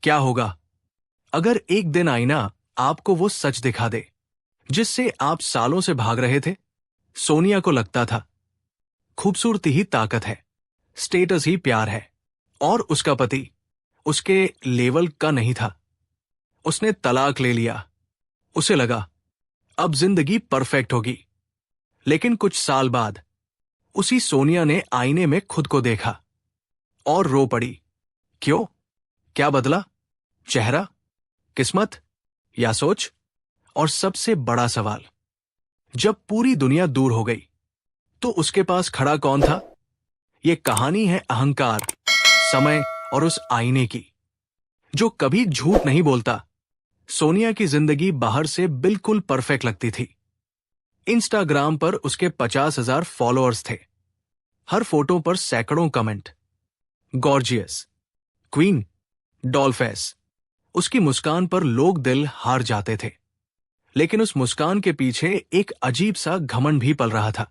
क्या होगा अगर एक दिन आईना आपको वो सच दिखा दे जिससे आप सालों से भाग रहे थे? सोनिया को लगता था खूबसूरती ही ताकत है, स्टेटस ही प्यार है, और उसका पति उसके लेवल का नहीं था। उसने तलाक ले लिया। उसे लगा अब जिंदगी परफेक्ट होगी। लेकिन कुछ साल बाद उसी सोनिया ने आईने में खुद को देखा और रो पड़ी। क्यों? क्या बदला? चेहरा, किस्मत या सोच? और सबसे बड़ा सवाल, जब पूरी दुनिया दूर हो गई तो उसके पास खड़ा कौन था? ये कहानी है अहंकार, समय और उस आईने की जो कभी झूठ नहीं बोलता। सोनिया की जिंदगी बाहर से बिल्कुल परफेक्ट लगती थी। इंस्टाग्राम पर उसके 50,000 फॉलोअर्स थे। हर फोटो पर सैकड़ों कमेंट, गॉर्जियस, क्वीन, डॉलफेस। उसकी मुस्कान पर लोग दिल हार जाते थे। लेकिन उस मुस्कान के पीछे एक अजीब सा घमंड भी पल रहा था।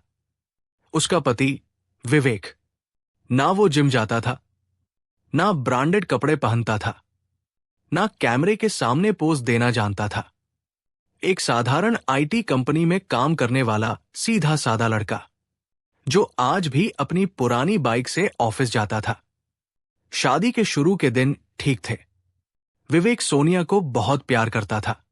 उसका पति विवेक, ना वो जिम जाता था, ना ब्रांडेड कपड़े पहनता था, ना कैमरे के सामने पोज देना जानता था। एक साधारण आईटी कंपनी में काम करने वाला सीधा साधा लड़का जो आज भी अपनी पुरानी बाइक से ऑफिस जाता था। शादी के शुरू के दिन ठीक थे। विवेक सोनिया को बहुत प्यार करता था।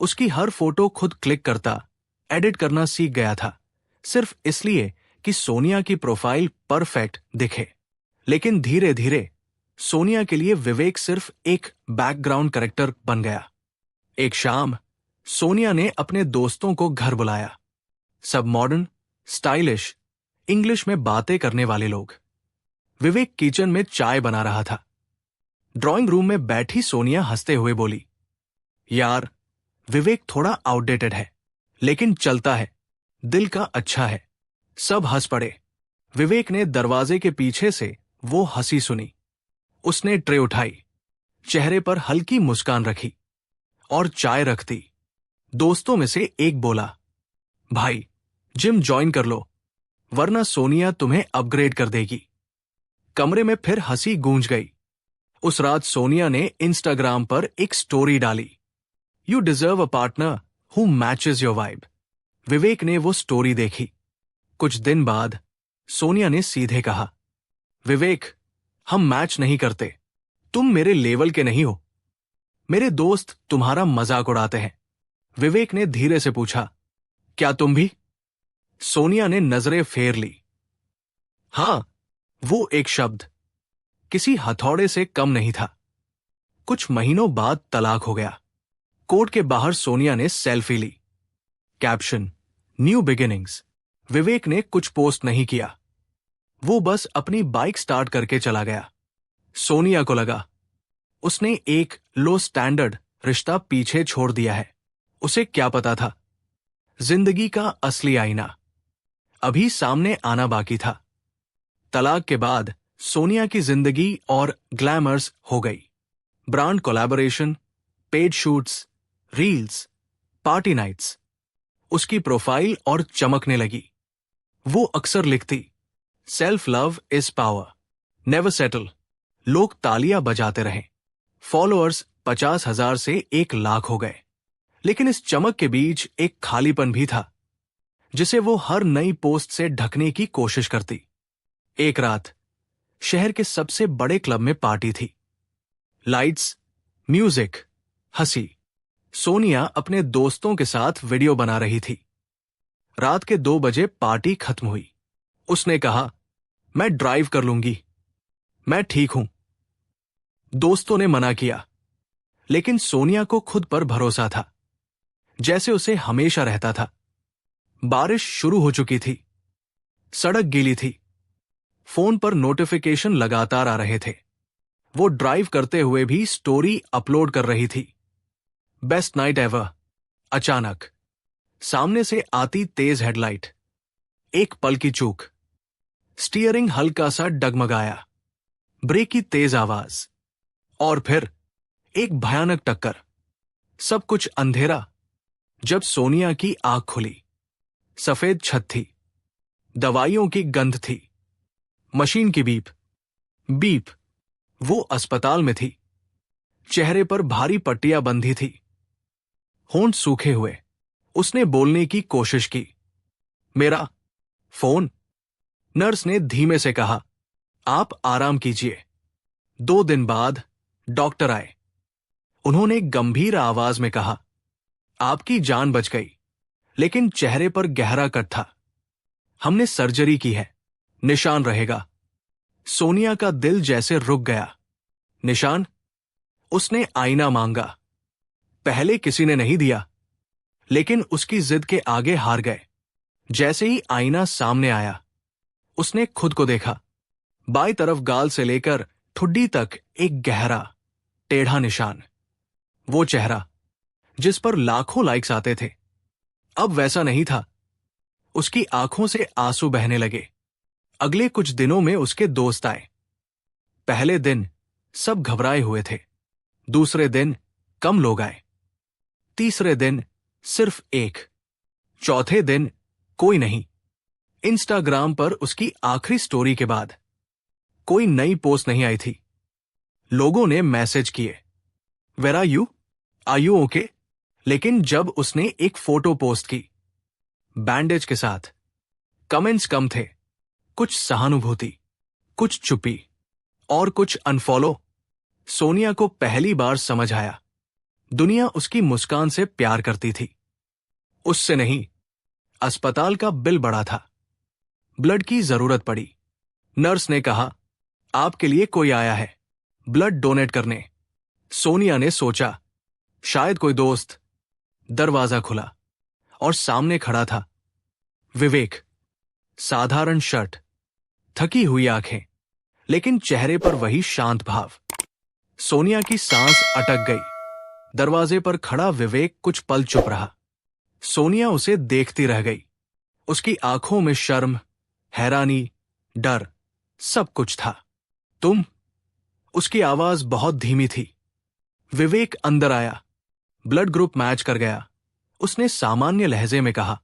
उसकी हर फोटो खुद क्लिक करता, एडिट करना सीख गया था, सिर्फ इसलिए कि सोनिया की प्रोफाइल परफेक्ट दिखे। लेकिन धीरे धीरे सोनिया के लिए विवेक सिर्फ एक बैकग्राउंड कैरेक्टर बन गया। एक शाम सोनिया ने अपने दोस्तों को घर बुलाया। सब मॉडर्न, स्टाइलिश, इंग्लिश में बातें करने वाले लोग। विवेक किचन में चाय बना रहा था। ड्राइंग रूम में बैठी सोनिया हंसते हुए बोली, यार, विवेक थोड़ा आउटडेटेड है, लेकिन चलता है, दिल का अच्छा है। सब हंस पड़े। विवेक ने दरवाजे के पीछे से वो हंसी सुनी। उसने ट्रे उठाई, चेहरे पर हल्की मुस्कान रखी और चाय रख दी। दोस्तों में से एक बोला, भाई, जिम ज्वाइन कर लो, वरना सोनिया तुम्हें अपग्रेड कर देगी। कमरे में फिर हंसी गूंज गई। उस रात सोनिया ने इंस्टाग्राम पर एक स्टोरी डाली, you deserve a partner who matches your vibe. Vivek ने वो स्टोरी देखी। कुछ दिन बाद सोनिया ने सीधे कहा, विवेक, हम मैच नहीं करते, तुम मेरे लेवल के नहीं हो। मेरे दोस्त तुम्हारा मजाक उड़ाते हैं। विवेक ने धीरे से पूछा, क्या तुम भी? सोनिया ने नजरें फेर ली। हां, वो एक शब्द किसी हथौड़े से कम नहीं था। कुछ महीनों बाद तलाक हो गया। कोर्ट के बाहर सोनिया ने सेल्फी ली। Caption, new beginnings. विवेक ने कुछ पोस्ट नहीं किया। वो बस अपनी बाइक स्टार्ट करके चला गया। सोनिया को लगा उसने एक लो स्टैंडर्ड रिश्ता पीछे छोड़ दिया है। उसे क्या पता था, जिंदगी का असली आईना अभी सामने आना बाकी था। तलाक के बाद सोनिया की जिंदगी और ग्लैमर्स हो गई। Brand collaboration, paid shoots, reels, party nights. उसकी प्रोफाइल और चमकने लगी। वो अक्सर लिखती, self love is power, never settle. लोग तालियां बजाते रहे। फॉलोअर्स 50,000 से 1 लाख हो गए। लेकिन इस चमक के बीच एक खालीपन भी था जिसे वो हर नई पोस्ट से ढकने की कोशिश करती। एक रात शहर के सबसे बड़े क्लब में पार्टी थी। लाइट्स, म्यूजिक, हंसी। सोनिया अपने दोस्तों के साथ वीडियो बना रही थी। रात के 2 बजे पार्टी खत्म हुई। उसने कहा, मैं ड्राइव कर लूंगी, मैं ठीक हूं। दोस्तों ने मना किया, लेकिन सोनिया को खुद पर भरोसा था, जैसे उसे हमेशा रहता था। बारिश शुरू हो चुकी थी। सड़क गीली थी। फोन पर नोटिफिकेशन लगातार आ रहे थे। वो ड्राइव करते हुए भी स्टोरी अपलोड कर रही थी। Best night ever. अचानक सामने से आती तेज हेडलाइट। एक पल की चूक। स्टीयरिंग हल्का सा डगमगाया। ब्रेक की तेज आवाज। और फिर एक भयानक टक्कर। सब कुछ अंधेरा। जब सोनिया की आंख खुली, सफेद छत थी, दवाइयों की गंध थी, मशीन की बीप। बीप। वो अस्पताल में थी। चेहरे पर भारी पट्टियां बंधी थी, होंठ सूखे हुए। उसने बोलने की कोशिश की। मेरा फोन, नर्स ने धीमे से कहा। आप आराम कीजिए। 2 दिन बाद डॉक्टर आए। उन्होंने गंभीर आवाज में कहा, आपकी जान बच गई, लेकिन चेहरे पर गहरा कट था। हमने सर्जरी की है, निशान रहेगा। सोनिया का दिल जैसे रुक गया। निशान? उसने आईना मांगा। पहले किसी ने नहीं दिया, लेकिन उसकी जिद के आगे हार गए। जैसे ही आईना सामने आया, उसने खुद को देखा। बाईं तरफ गाल से लेकर ठुड्डी तक एक गहरा, टेढ़ा निशान। वो चेहरा जिस पर लाखों लाइक्स आते थे, अब वैसा नहीं था। उसकी आंखों से आंसू बहने लगे। अगले कुछ दिनों में उसके दोस्त आए। पहले दिन सब घबराए हुए थे। दूसरे दिन कम लोग आए। तीसरे दिन सिर्फ एक। चौथे दिन कोई नहीं। इंस्टाग्राम पर उसकी आखिरी स्टोरी के बाद कोई नई पोस्ट नहीं आई थी। लोगों ने मैसेज किए, वेयर आर यू ओके? लेकिन जब उसने एक फोटो पोस्ट की बैंडेज के साथ, कमेंट्स कम थे। कुछ सहानुभूति, कुछ चुप्पी और कुछ अनफॉलो। सोनिया को पहली बार समझ आया, दुनिया उसकी मुस्कान से प्यार करती थी, उससे नहीं। अस्पताल का बिल बढ़ा था, ब्लड की जरूरत पड़ी। नर्स ने कहा, आपके लिए कोई आया है ब्लड डोनेट करने। सोनिया ने सोचा, शायद कोई दोस्त। दरवाजा खुला और सामने खड़ा था विवेक। साधारण शर्ट, थकी हुई आंखें, लेकिन चेहरे पर वही शांत भाव। सोनिया की सांस अटक गई। दरवाजे पर खड़ा विवेक कुछ पल चुप रहा। सोनिया उसे देखती रह गई। उसकी आंखों में शर्म, हैरानी, डर, सब कुछ था। तुम? उसकी आवाज बहुत धीमी थी। विवेक अंदर आया। ब्लड ग्रुप मैच कर गया। उसने सामान्य लहजे में कहा,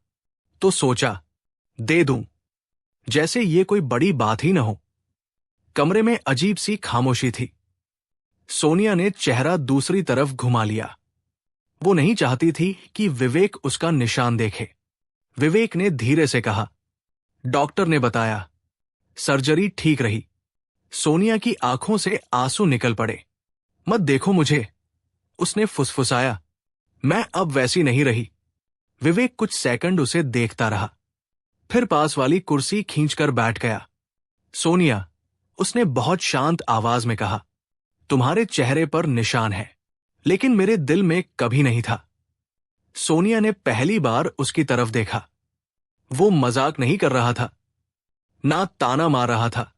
तो सोचा दे दूं, जैसे ये कोई बड़ी बात ही न हो। कमरे में अजीब सी खामोशी थी। सोनिया ने चेहरा दूसरी तरफ घुमा लिया। वो नहीं चाहती थी कि विवेक उसका निशान देखे। विवेक ने धीरे से कहा, डॉक्टर ने बताया सर्जरी ठीक रही। सोनिया की आंखों से आंसू निकल पड़े। मत देखो मुझे, उसने फुसफुसाया। मैं अब वैसी नहीं रही। विवेक कुछ सेकंड उसे देखता रहा, फिर पास वाली कुर्सी खींचकर बैठ गया। सोनिया, उसने बहुत शांत आवाज में कहा, तुम्हारे चेहरे पर निशान है, लेकिन मेरे दिल में कभी नहीं था। सोनिया ने पहली बार उसकी तरफ देखा। वो मजाक नहीं कर रहा था, ना ताना मार रहा था,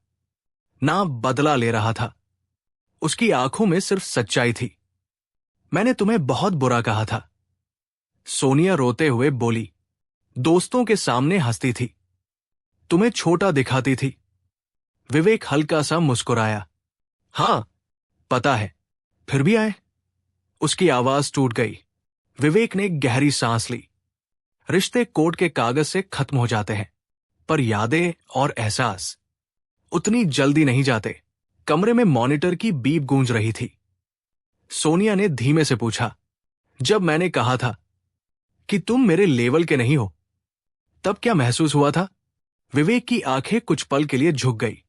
ना बदला ले रहा था। उसकी आंखों में सिर्फ सच्चाई थी। मैंने तुम्हें बहुत बुरा कहा था। सोनिया रोते हुए बोली, दोस्तों के सामने हंसती थी, तुम्हें छोटा दिखाती थी। विवेक हल्का सा मुस्कुराया। हां, पता है, फिर भी आए। उसकी आवाज टूट गई। विवेक ने गहरी सांस ली। रिश्ते कोर्ट के कागज से खत्म हो जाते हैं, पर यादें और एहसास उतनी जल्दी नहीं जाते। कमरे में मॉनिटर की बीप गूंज रही थी। सोनिया ने धीमे से पूछा, जब मैंने कहा था कि तुम मेरे लेवल के नहीं हो, तब क्या महसूस हुआ था? विवेक की आंखें कुछ पल के लिए झुक गई।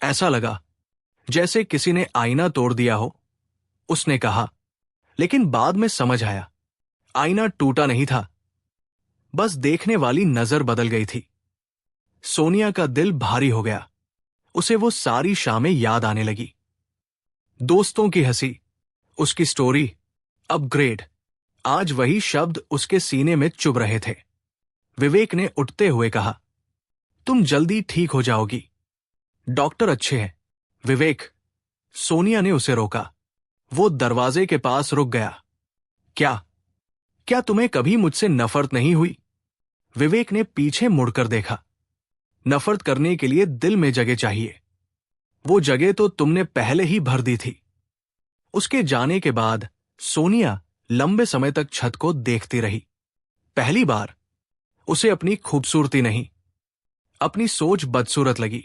ऐसा लगा जैसे किसी ने आईना तोड़ दिया हो, उसने कहा। लेकिन बाद में समझ आया, आईना टूटा नहीं था, बस देखने वाली नजर बदल गई थी। सोनिया का दिल भारी हो गया। उसे वो सारी शामें याद आने लगी। दोस्तों की हंसी, उसकी स्टोरी, अपग्रेड। आज वही शब्द उसके सीने में चुभ रहे थे। विवेक ने उठते हुए कहा, तुम जल्दी ठीक हो जाओगी, डॉक्टर अच्छे हैं। विवेक, सोनिया ने उसे रोका। वो दरवाजे के पास रुक गया। क्या तुम्हें कभी मुझसे नफरत नहीं हुई? विवेक ने पीछे मुड़कर देखा। नफरत करने के लिए दिल में जगह चाहिए। वो जगह तो तुमने पहले ही भर दी थी। उसके जाने के बाद सोनिया लंबे समय तक छत को देखती रही। पहली बार उसे अपनी खूबसूरती नहीं, अपनी सोच बदसूरत लगी।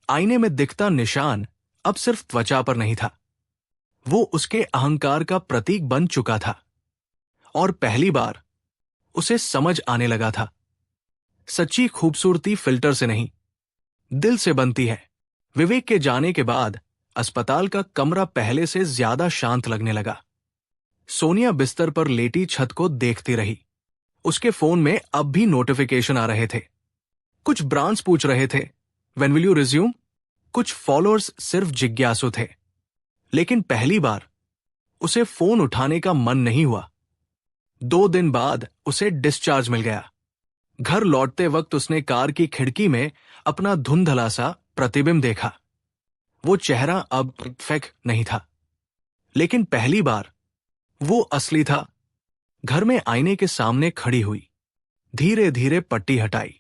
आईने में दिखता निशान अब सिर्फ त्वचा पर नहीं था, वो उसके अहंकार का प्रतीक बन चुका था। और पहली बार उसे समझ आने लगा था, सच्ची खूबसूरती फिल्टर से नहीं, दिल से बनती है। विवेक के जाने के बाद अस्पताल का कमरा पहले से ज्यादा शांत लगने लगा। सोनिया बिस्तर पर लेटी छत को देखती रही। उसके फोन में अब भी नोटिफिकेशन आ रहे थे। कुछ ब्रांड्स पूछ रहे थे, व्हेन विल यू रिज्यूम? कुछ फॉलोअर्स सिर्फ जिज्ञासु थे। लेकिन पहली बार उसे फोन उठाने का मन नहीं हुआ। 2 दिन बाद उसे डिस्चार्ज मिल गया। घर लौटते वक्त उसने कार की खिड़की में अपना धुंधला सा प्रतिबिंब देखा। वो चेहरा अब परफेक्ट नहीं था, लेकिन पहली बार वो असली था। घर में आईने के सामने खड़ी हुई, धीरे धीरे पट्टी हटाई।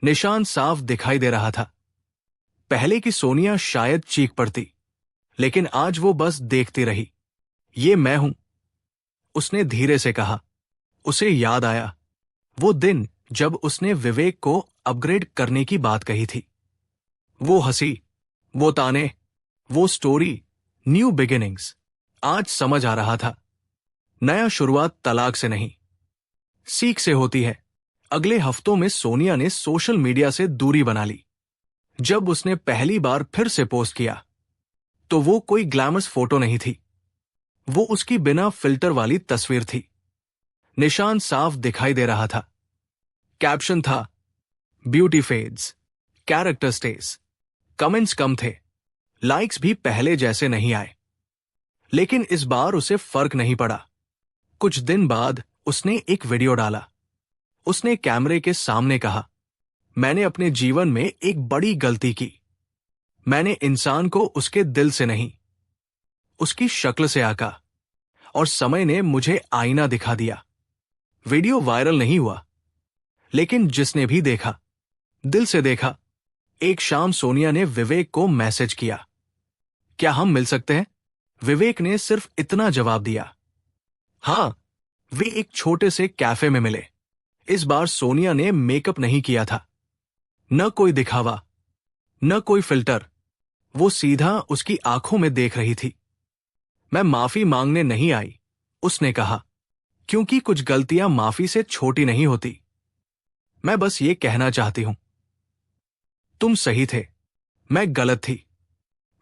निशान साफ दिखाई दे रहा था। पहले की सोनिया शायद चीख पड़ती, लेकिन आज वो बस देखती रही। ये मैं हूं, उसने धीरे से कहा। उसे याद आया वो दिन जब उसने विवेक को अपग्रेड करने की बात कही थी। वो हंसी, वो ताने, वो स्टोरी, न्यू बिगिनिंग्स। आज समझ आ रहा था, नया शुरुआत तलाक से नहीं, सीख से होती है। अगले हफ्तों में सोनिया ने सोशल मीडिया से दूरी बना ली। जब उसने पहली बार फिर से पोस्ट किया, तो वो कोई ग्लैमरस फोटो नहीं थी। वो उसकी बिना फिल्टर वाली तस्वीर थी। निशान साफ दिखाई दे रहा था। कैप्शन था, beauty fades, character stays. Comments कम थे, लाइक्स भी पहले जैसे नहीं आए। लेकिन इस बार उसे फर्क नहीं पड़ा। कुछ दिन बाद उसने एक वीडियो डाला। उसने कैमरे के सामने कहा, मैंने अपने जीवन में एक बड़ी गलती की। मैंने इंसान को उसके दिल से नहीं, उसकी शक्ल से आंका, और समय ने मुझे आईना दिखा दिया। वीडियो वायरल नहीं हुआ, लेकिन जिसने भी देखा, दिल से देखा। एक शाम सोनिया ने विवेक को मैसेज किया, क्या हम मिल सकते हैं? विवेक ने सिर्फ इतना जवाब दिया, हाँ। वे एक छोटे से कैफे में मिले। इस बार सोनिया ने मेकअप नहीं किया था, न कोई दिखावा, न कोई फिल्टर। वो सीधा उसकी आंखों में देख रही थी। मैं माफी मांगने नहीं आई, उसने कहा, क्योंकि कुछ गलतियां माफी से छोटी नहीं होती। मैं बस ये कहना चाहती हूं, तुम सही थे, मैं गलत थी।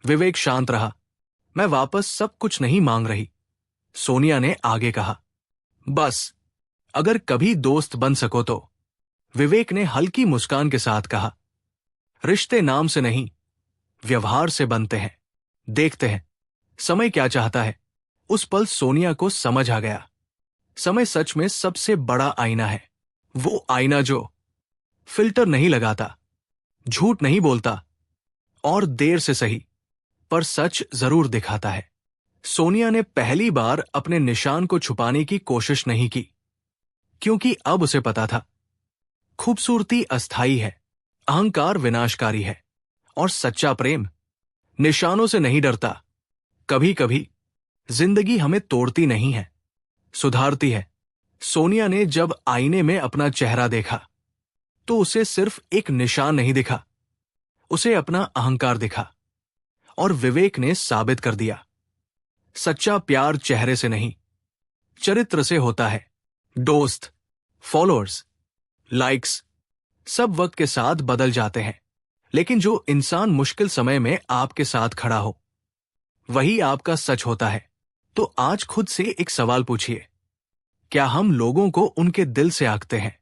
विवेक शांत रहा। मैं वापस सब कुछ नहीं मांग रही, सोनिया ने आगे कहा। बस अगर कभी दोस्त बन सको तो। विवेक ने हल्की मुस्कान के साथ कहा, रिश्ते नाम से नहीं, व्यवहार से बनते हैं। देखते हैं समय क्या चाहता है। उस पल सोनिया को समझ आ गया, समय सच में सबसे बड़ा आईना है। वो आईना जो फिल्टर नहीं लगाता, झूठ नहीं बोलता, और देर से सही पर सच जरूर दिखाता है। सोनिया ने पहली बार अपने निशान को छुपाने की कोशिश नहीं की, क्योंकि अब उसे पता था, खूबसूरती अस्थाई है, अहंकार विनाशकारी है, और सच्चा प्रेम निशानों से नहीं डरता। कभी कभी जिंदगी हमें तोड़ती नहीं है, सुधारती है। सोनिया ने जब आईने में अपना चेहरा देखा, तो उसे सिर्फ एक निशान नहीं दिखा, उसे अपना अहंकार दिखा। और विवेक ने साबित कर दिया, सच्चा प्यार चेहरे से नहीं, चरित्र से होता है। दोस्त, फॉलोअर्स, लाइक्स सब वक्त के साथ बदल जाते हैं, लेकिन जो इंसान मुश्किल समय में आपके साथ खड़ा हो, वही आपका सच होता है। तो आज खुद से एक सवाल पूछिए, क्या हम लोगों को उनके दिल से आंकते हैं,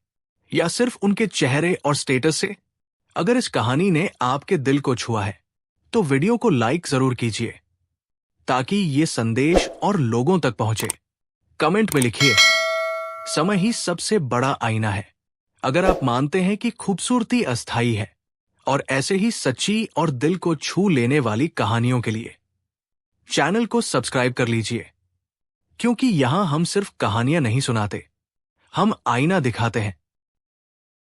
या सिर्फ उनके चेहरे और स्टेटस से? अगर इस कहानी ने आपके दिल को छुआ है, तो वीडियो को लाइक जरूर कीजिए, ताकि ये संदेश और लोगों तक पहुंचे। कमेंट में लिखिए, समय ही सबसे बड़ा आईना है। अगर आप मानते हैं कि खूबसूरती अस्थाई है, और ऐसे ही सच्ची और दिल को छू लेने वाली कहानियों के लिए चैनल को सब्सक्राइब कर लीजिए, क्योंकि यहां हम सिर्फ कहानियां नहीं सुनाते, हम आईना दिखाते हैं।